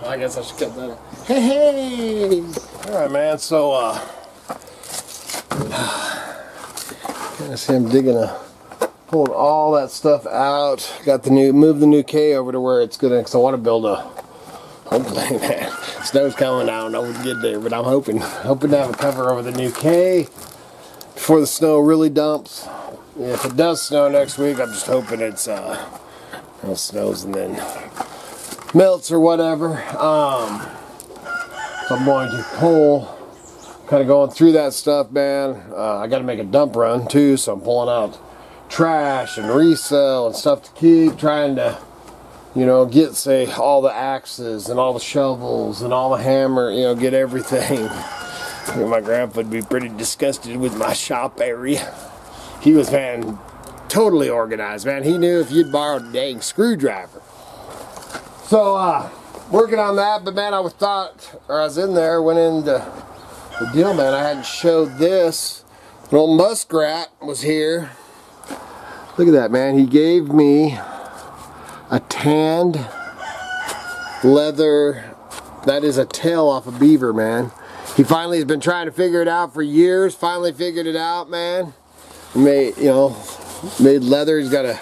I guess I should cut that. Hey! Alright, man, so, kind of see him digging pulling all that stuff out. Got the moved the new K over to where it's gonna, because I want to build a, hopefully, man, snow's coming, I don't know when to get there, but I'm hoping to have a cover over the new K before the snow really dumps. Yeah, if it does snow next week, I'm just hoping it snows and then melts or whatever. So I'm going to pull, kind of going through that stuff, man. I got to make a dump run too, so I'm pulling out trash and resell and stuff to keep, trying to, you know, get, say, all the axes and all the shovels and all the hammer, you know, get everything. I think my grandpa would be pretty disgusted with my shop area. He was, man, totally organized, man. He knew if you'd borrowed a dang screwdriver. So, working on that, but man, I was in there, went into the deal, man. I hadn't showed this. An old muskrat was here. Look at that, man. He gave me a tanned leather, that is a tail off a beaver, man. He finally has been trying to figure it out for years, finally figured it out, man. Made leather. He's got to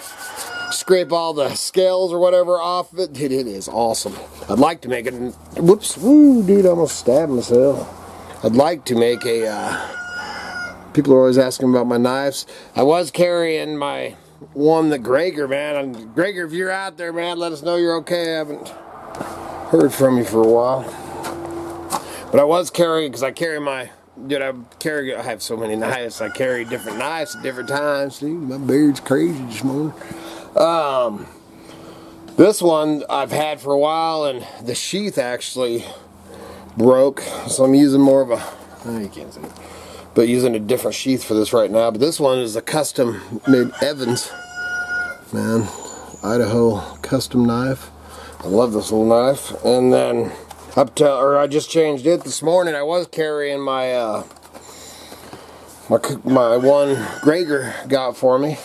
scrape all the scales or whatever off of it. Dude, it is awesome. I'd like to make it, whoops, woo, dude, I almost stabbed myself. I'd like to make a, people are always asking about my knives. I was carrying my one, the Gregor, man. And Gregor, if you're out there, man, let us know you're okay. I haven't heard from you for a while. But I was carrying, because I carry my, dude, I have so many knives. I carry different knives at different times. Dude, my beard's crazy this morning. This one I've had for a while, and the sheath actually broke. So I'm using more of a, you can't see it, but using a different sheath for this right now. But this one is a custom made Evans, man, Idaho custom knife. I love this little knife. And then I just changed it this morning. I was carrying my my one Gregor got for me.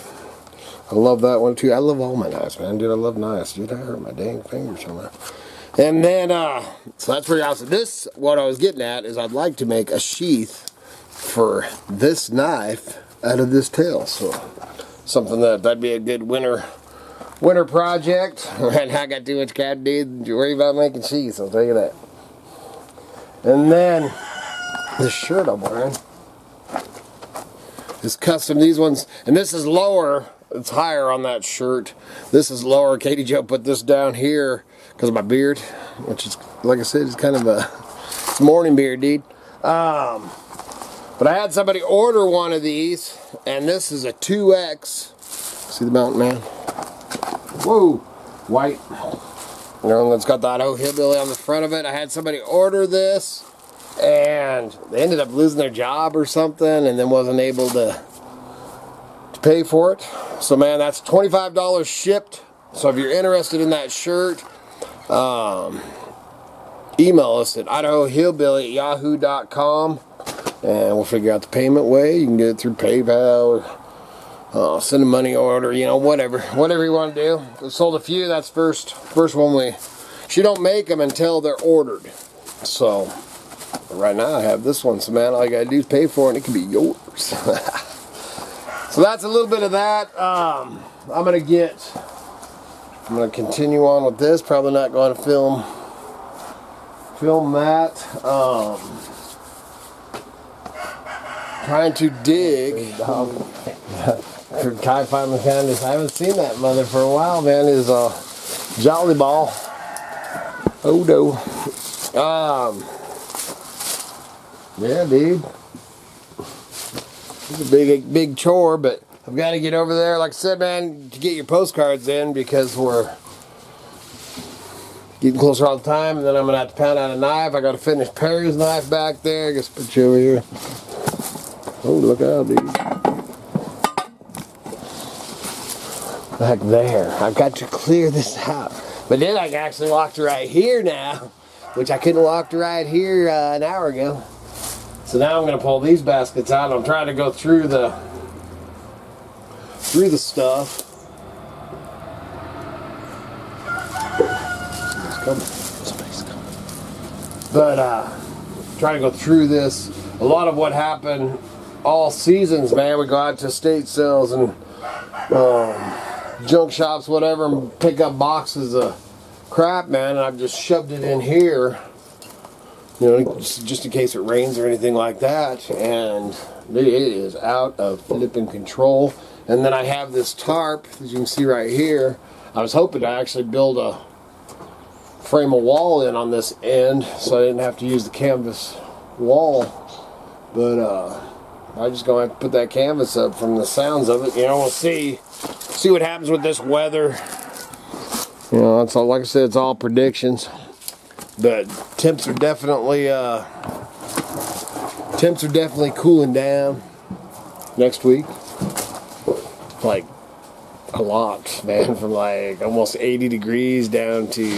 I love that one too. I love all my knives, man. Dude, I love knives. Dude, I hurt my dang fingers on that. And then, so that's pretty awesome. This, what I was getting at is I'd like to make a sheath for this knife out of this tail. So something that'd be a good winter project. And I got too much cat dude to worry about making sheaths, I'll tell you that. And then this shirt I'm wearing is custom. These ones, and this is lower, it's higher on that shirt. This is lower. Katie Jo put this down here because of my beard, which is, like I said, it's kind of a morning beard, dude. But I had somebody order one of these, and this is a 2X. See the mountain, man? Whoa, white. You know, it's got the Idaho Hillbilly on the front of it. I had somebody order this, and they ended up losing their job or something, and then wasn't able to pay for it. So, man, that's $25 shipped. So if you're interested in that shirt, email us at idahohillbilly@yahoo.com, and we'll figure out the payment way. You can get it through PayPal or send a money order, you know, whatever you want to do. We sold a few. That's first one she don't make them until they're ordered. So right now I have this one, so man, all you gotta do is pay for it and it can be yours. So that's a little bit of that. I'm gonna continue on with this. Probably not going to film that. Trying to dig. Kai finally found this. I haven't seen that mother for a while, man. Is Jolly Ball. Oh no. Yeah, dude. It's a big chore, but I've got to get over there, like I said, man, to get your postcards in, because we're getting closer all the time, and then I'm going to have to pound out a knife. I got to finish Perry's knife back there. I guess put you over here. Oh, look out, dude. Back there. I've got to clear this out. But then I can actually walk to right here now, which I couldn't walk to right here an hour ago. So now I'm going to pull these baskets out. I'm trying to go through the stuff. Somebody's coming. But try to go through this. A lot of what happened all seasons, man, we go out to estate sales and junk shops, whatever, and pick up boxes of crap, man, and I've just shoved it in here, you know, just in case it rains or anything like that, and it is out of flipping control. And then I have this tarp, as you can see right here. I was hoping to actually build a frame a wall in on this end so I didn't have to use the canvas wall, but I just gonna have to put that canvas up from the sounds of it. You know, we'll see what happens with this weather. You know, it's all, like I said, it's all predictions. But temps are definitely cooling down next week. Like a lot, man, from like almost 80 degrees down to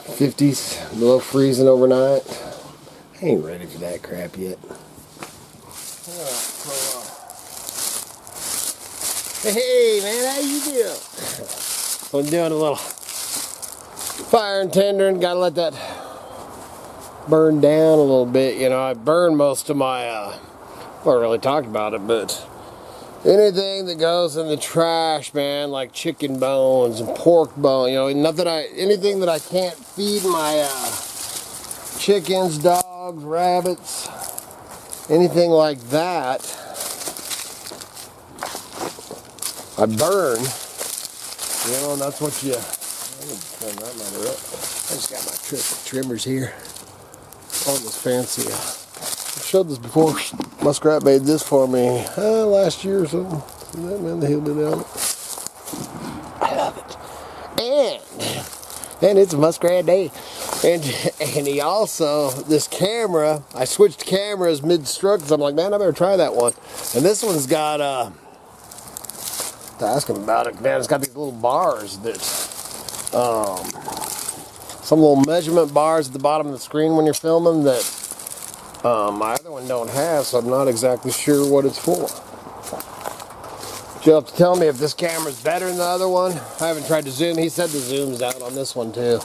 50s, below freezing overnight. I ain't ready for that crap yet. Hey man, how you doing? So I'm doing a little fire and tendering. Gotta let that burn down a little bit. You know, I burned most of my, well, I really talked about it, but anything that goes in the trash, man, like chicken bones and pork bone, you know, anything that I can't feed my chickens, dogs, rabbits, anything like that, I burn. You know, and that's what you, I just got my trimmers here. All this fancy, I've showed this before. Muskrat made this for me last year or something. See that, man, the hillbilly on it. I love it. And it's a muskrat day. And he also, this camera, I switched cameras mid-stroke because I'm like, man, I better try that one. And this one's got, to ask him about it, man, it's got these little bars that, some little measurement bars at the bottom of the screen when you're filming that my other one don't have, so I'm not exactly sure what it's for. You'll have to tell me if this camera's better than the other one. I haven't tried to zoom. He said the zoom's out on this one too,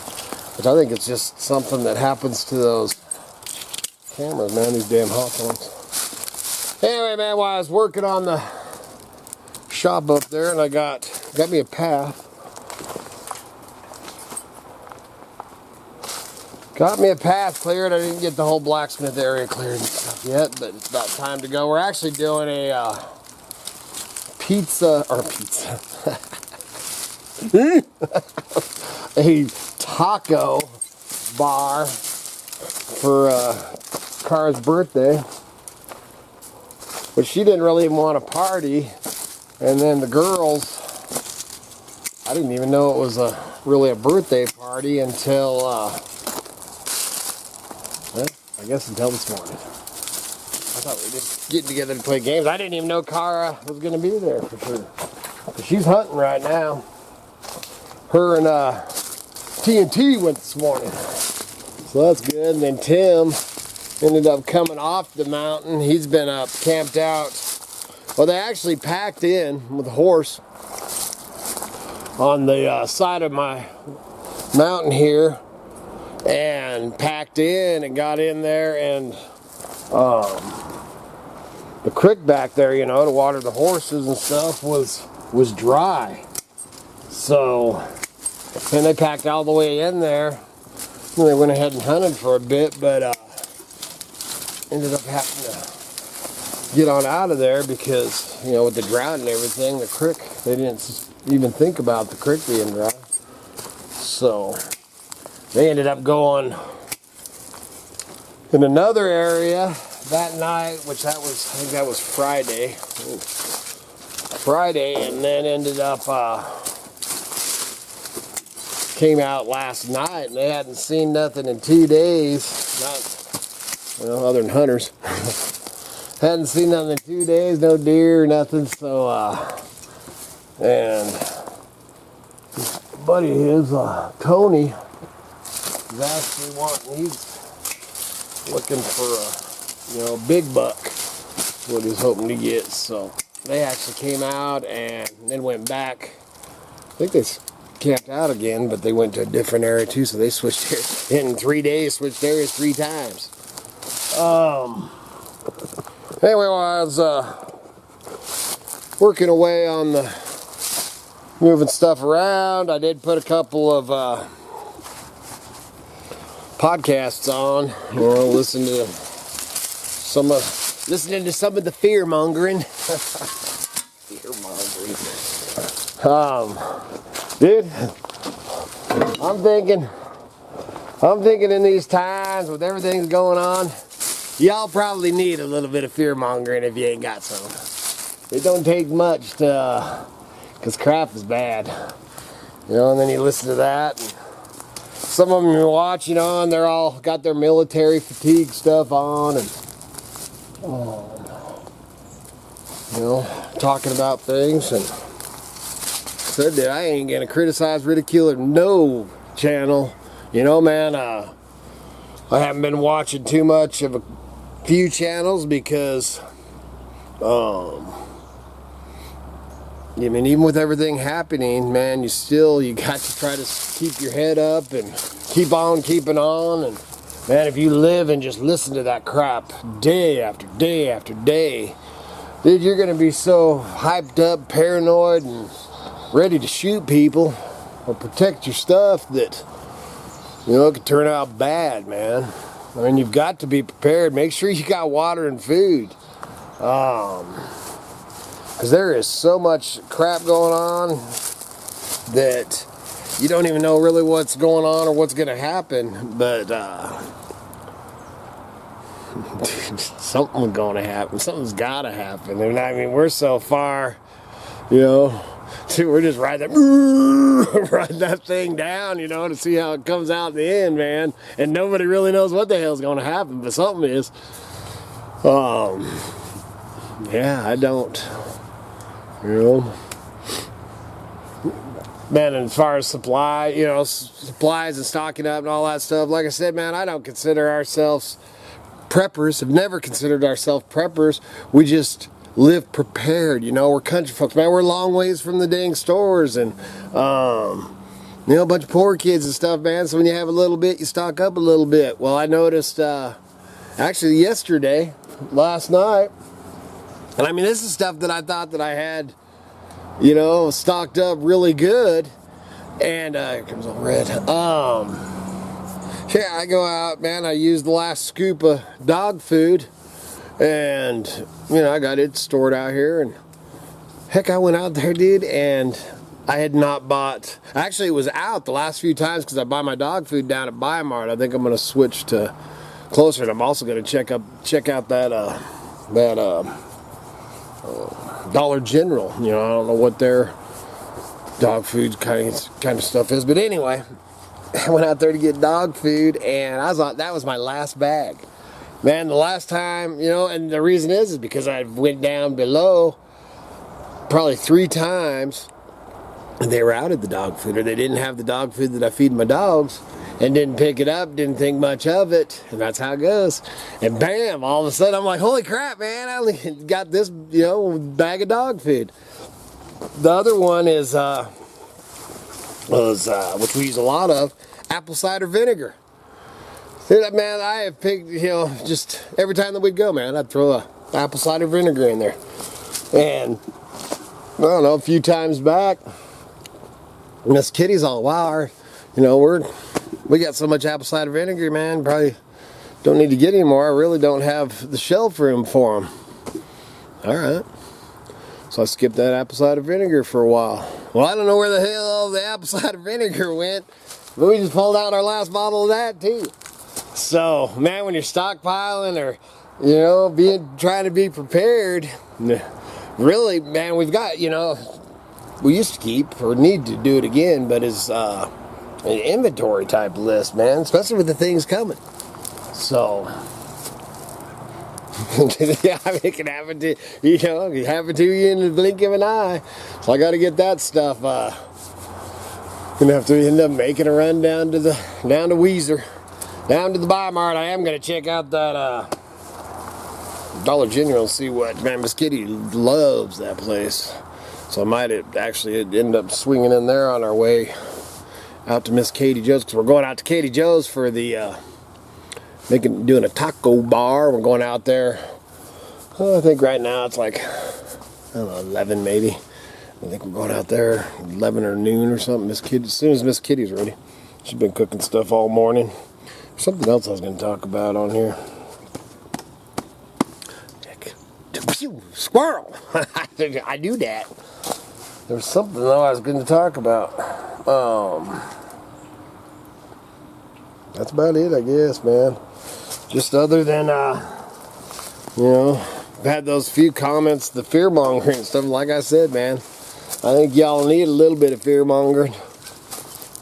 which I think it's just something that happens to those cameras, man, these damn Hawthorns. Anyway, man, while I was working on the shop up there, and I got me a path. Got me a path cleared. I didn't get the whole blacksmith area cleared and stuff yet, but it's about time to go. We're actually doing a a taco bar for Cara's birthday, but she didn't really even want to party. And then the girls, I didn't even know it was really a birthday party until, well, I guess until this morning. I thought we were just getting together to play games. I didn't even know Cara was going to be there for sure. But she's hunting right now. Her and TNT went this morning. So that's good. And then Tim ended up coming off the mountain. He's been up, camped out. Well, they actually packed in with a horse on the side of my mountain here, and packed in and got in there, and the creek back there, you know, to water the horses and stuff was dry. So, and they packed all the way in there, and they went ahead and hunted for a bit, but ended up having to get on out of there because, you know, with the drought and everything, the creek, they didn't even think about the creek being dry. So they ended up going in another area that night, which I think that was Friday. And then ended up came out last night, and they hadn't seen nothing in 2 days. Not, well, other than hunters. Hadn't seen nothing in 2 days, no deer, nothing. So, and this buddy of his, Tony, is actually he's looking for a, you know, big buck. That's what he's hoping to get. So they actually came out and then went back. I think they camped out again, but they went to a different area too, so they switched areas. In 3 days, switched areas 3 times. Anyway, while I was working away on the moving stuff around, I did put a couple of podcasts on, listening to some of the fear mongering. Fear mongering. Dude, I'm thinking in these times with everything going on, y'all probably need a little bit of fear mongering if you ain't got some. It don't take much to, cause crap is bad, and then you listen to that. And some of them you watch, and they're all got their military fatigue stuff on, and talking about things. And said that I ain't gonna criticize, ridicule, or no channel. Man, I haven't been watching too much of a few channels because, even with everything happening, man, you got to try to keep your head up and keep on keeping on. And man, if you live and just listen to that crap day after day after day, dude, you're gonna be so hyped up, paranoid, and ready to shoot people or protect your stuff that, it could turn out bad, man. I mean, you've got to be prepared. Make sure you got water and food. Because there is so much crap going on that you don't even know really what's going on or what's going to happen. But something's going to happen. Something's got to happen. And I mean, we're so far, we're just riding that thing down, to see how it comes out in the end, man. And nobody really knows what the hell's going to happen, but something is. Yeah, I don't. Man, and as far as supplies and stocking up and all that stuff, like I said, man, I don't consider ourselves preppers. Have never considered ourselves preppers. We just live prepared. We're country folks, man. We're a long ways from the dang stores and a bunch of poor kids and stuff, man. So when you have a little bit, you stock up a little bit. Well, I noticed actually last night, and I mean, this is stuff that I thought that I had, stocked up really good. And here comes all red. Yeah, I go out, man. I use the last scoop of dog food, and I got it stored out here. And heck, I went out there, dude, and I had not bought. Actually, it was out the last few times because I buy my dog food down at Bi-Mart. I think I'm going to switch to closer, and I'm also going to check out that Dollar General. I don't know what their dog food kind of stuff is, but anyway, I went out there to get dog food, and I thought that was my last bag, man. The last time, and the reason is because I went down below probably 3 times, and they were out of the dog food, or they didn't have the dog food that I feed my dogs, and didn't pick it up, didn't think much of it, and that's how it goes. And bam, all of a sudden I'm like, holy crap, man, I only got this, bag of dog food. The other one is, which we use a lot of, apple cider vinegar. Dude, man, I have picked, just every time that we'd go, man, I'd throw a apple cider vinegar in there. And, I don't know, a few times back, Miss Kitty's all, wow, we got so much apple cider vinegar, man, probably don't need to get any more. I really don't have the shelf room for them. All right. So I skipped that apple cider vinegar for a while. Well, I don't know where the hell all the apple cider vinegar went, but we just pulled out our last bottle of that too. So, man, when you're stockpiling or, trying to be prepared, really, man, we've got, we used to keep, or need to do it again, but it's an inventory type list, man, especially with the things coming. So, yeah, it can happen to, it can happen to you in the blink of an eye. So I got to get that stuff. Gonna have to end up making a run down to Weezer, down to the Bi-Mart. I am gonna check out that Dollar General and see what, man, Miss Kitty loves that place. So I might actually end up swinging in there on our way out to Miss Katie Joe's, because we're going out to Katie Joe's for the doing a taco bar. We're going out there. I think right now it's like, I don't know, 11 maybe. I think we're going out there 11 or noon or something. Miss Kitty, as soon as Miss Kitty's ready. She's been cooking stuff all morning. Something else I was going to talk about on here. Squirrel! I knew that. There was something though I was going to talk about. That's about it, I guess, man. Just other than, you know, I've had those few comments, the fear-mongering and stuff. Like I said, man, I think y'all need a little bit of fear-mongering.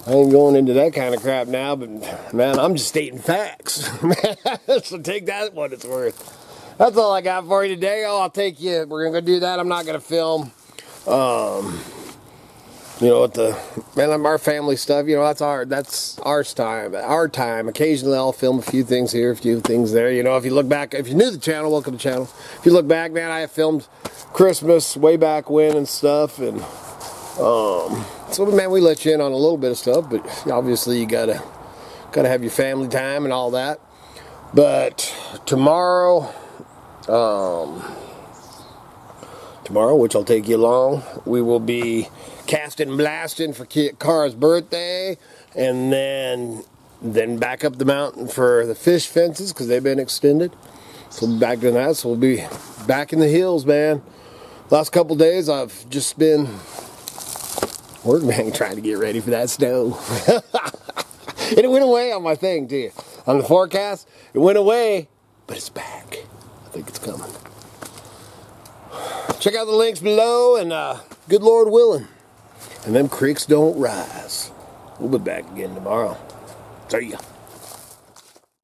I ain't going into that kind of crap now, but, man, I'm just stating facts. So take that what it's worth. That's all I got for you today. Oh, I'll take you. We're going to go do that. I'm not going to film. You know, with the, man, our family stuff, you know, that's our time. Occasionally I'll film a few things here, a few things there. You know, if you look back, if you're new to the channel, welcome to the channel. If you look back, man, I have filmed Christmas way back when and stuff, and so, man, we let you in on a little bit of stuff, but obviously you gotta have your family time and all that. But tomorrow, which I'll take you along, we will be casting and blasting for Cara's birthday, and then back up the mountain for the fish fences, because they've been extended. So we'll be back doing that. So we'll be back in the hills, man. Last couple days I've just been working, man, trying to get ready for that snow. And it went away on my thing too. On the forecast, it went away, but it's back. I think it's coming. Check out the links below, and good Lord willing, and them creeks don't rise. We'll be back again tomorrow. See ya.